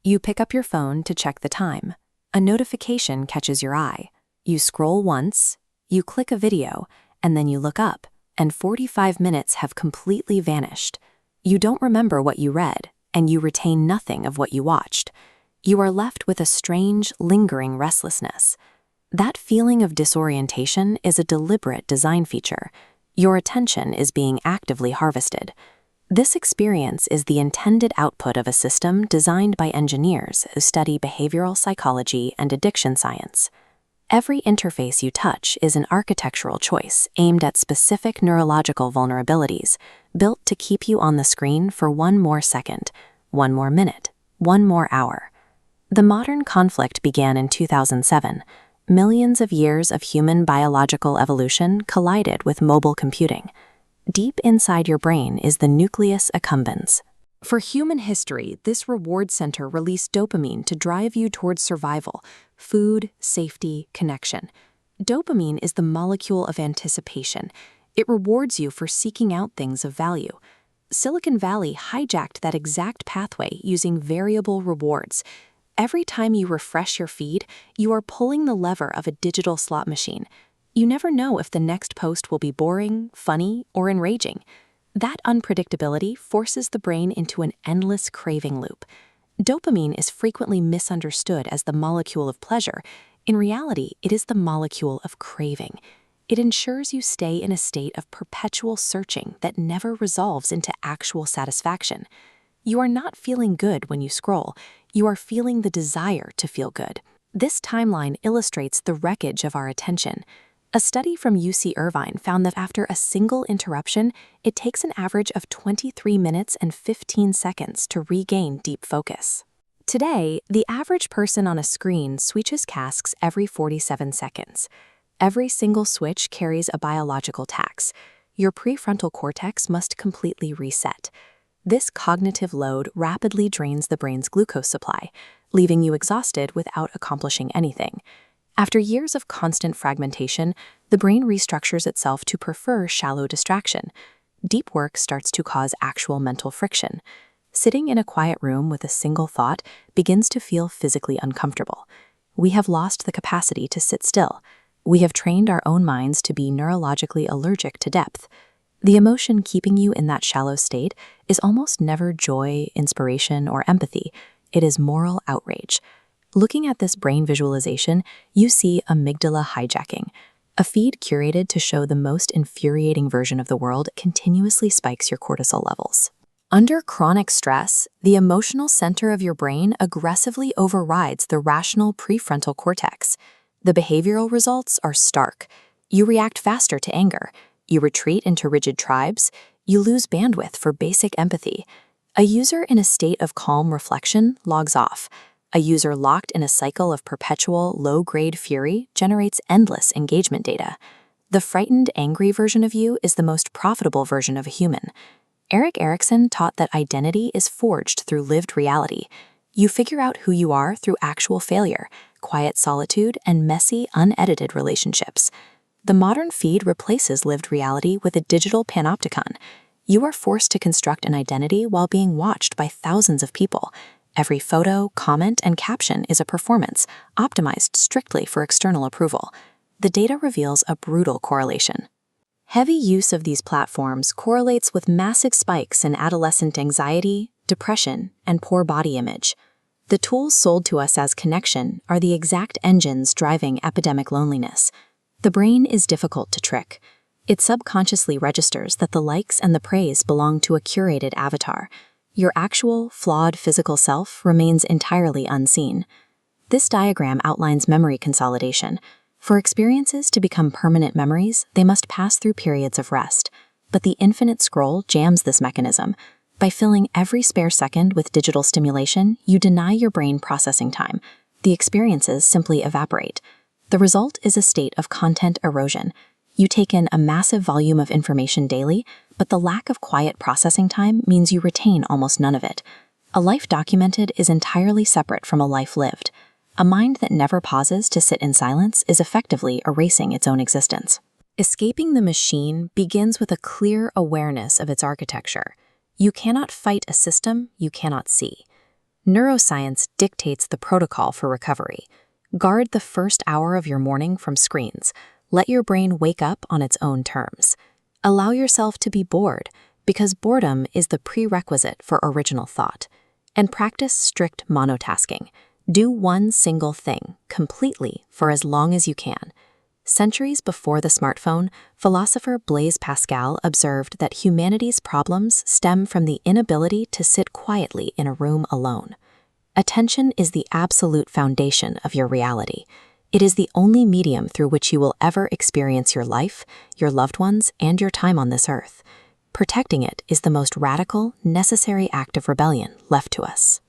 You pick up your phone to check the time. A notification catches your eye. You scroll once, you click a video, and then you look up, and 45 minutes have completely vanished. You don't remember what you read, and you retain nothing of what you watched. You are left with a strange, lingering restlessness. That feeling of disorientation is a deliberate design feature. Your attention is being actively harvested. This experience is the intended output of a system designed by engineers who study behavioral psychology and addiction science. Every interface you touch is an architectural choice aimed at specific neurological vulnerabilities, built to keep you on the screen for one more second, one more minute, one more hour. The modern conflict began in 2007. Millions of years of human biological evolution collided with mobile computing. Deep inside your brain is the nucleus accumbens. For human history, this reward center released dopamine to drive you towards survival, food, safety, connection. Dopamine is the molecule of anticipation. It rewards you for seeking out things of value. Silicon Valley hijacked that exact pathway using variable rewards. Every time you refresh your feed, you are pulling the lever of a digital slot machine. You never know if the next post will be boring, funny, or enraging. That unpredictability forces the brain into an endless craving loop. Dopamine is frequently misunderstood as the molecule of pleasure. In reality, it is the molecule of craving. It ensures you stay in a state of perpetual searching that never resolves into actual satisfaction. You are not feeling good when you scroll. You are feeling the desire to feel good. This timeline illustrates the wreckage of our attention. A study from UC Irvine found that after a single interruption, it takes an average of 23 minutes and 15 seconds to regain deep focus. Today, the average person on a screen switches tasks every 47 seconds. Every single switch carries a biological tax. Your prefrontal cortex must completely reset. This cognitive load rapidly drains the brain's glucose supply, leaving you exhausted without accomplishing anything. After years of constant fragmentation, the brain restructures itself to prefer shallow distraction. Deep work starts to cause actual mental friction. Sitting in a quiet room with a single thought begins to feel physically uncomfortable. We have lost the capacity to sit still. We have trained our own minds to be neurologically allergic to depth. The emotion keeping you in that shallow state is almost never joy, inspiration, or empathy. It is moral outrage. Looking at this brain visualization, you see amygdala hijacking. A feed curated to show the most infuriating version of the world continuously spikes your cortisol levels. Under chronic stress, the emotional center of your brain aggressively overrides the rational prefrontal cortex. The behavioral results are stark. You react faster to anger. You retreat into rigid tribes. You lose bandwidth for basic empathy. A user in a state of calm reflection logs off. A user locked in a cycle of perpetual, low-grade fury generates endless engagement data. The frightened, angry version of you is the most profitable version of a human. Erik Erikson taught that identity is forged through lived reality. You figure out who you are through actual failure, quiet solitude, and messy, unedited relationships. The modern feed replaces lived reality with a digital panopticon. You are forced to construct an identity while being watched by thousands of people. Every photo, comment, and caption is a performance, optimized strictly for external approval. The data reveals a brutal correlation. Heavy use of these platforms correlates with massive spikes in adolescent anxiety, depression, and poor body image. The tools sold to us as connection are the exact engines driving epidemic loneliness. The brain is difficult to trick. It subconsciously registers that the likes and the praise belong to a curated avatar. Your actual, flawed physical self remains entirely unseen. This diagram outlines memory consolidation. For experiences to become permanent memories, they must pass through periods of rest. But the infinite scroll jams this mechanism. By filling every spare second with digital stimulation, you deny your brain processing time. The experiences simply evaporate. The result is a state of content erosion. You take in a massive volume of information daily, but the lack of quiet processing time means you retain almost none of it. A life documented is entirely separate from a life lived. A mind that never pauses to sit in silence is effectively erasing its own existence. Escaping the machine begins with a clear awareness of its architecture. You cannot fight a system you cannot see. Neuroscience dictates the protocol for recovery. Guard the first hour of your morning from screens. Let your brain wake up on its own terms. Allow yourself to be bored, because boredom is the prerequisite for original thought. And practice strict monotasking. Do one single thing, completely, for as long as you can. Centuries before the smartphone, philosopher Blaise Pascal observed that humanity's problems stem from the inability to sit quietly in a room alone. Attention is the absolute foundation of your reality. It is the only medium through which you will ever experience your life, your loved ones, and your time on this earth. Protecting it is the most radical, necessary act of rebellion left to us.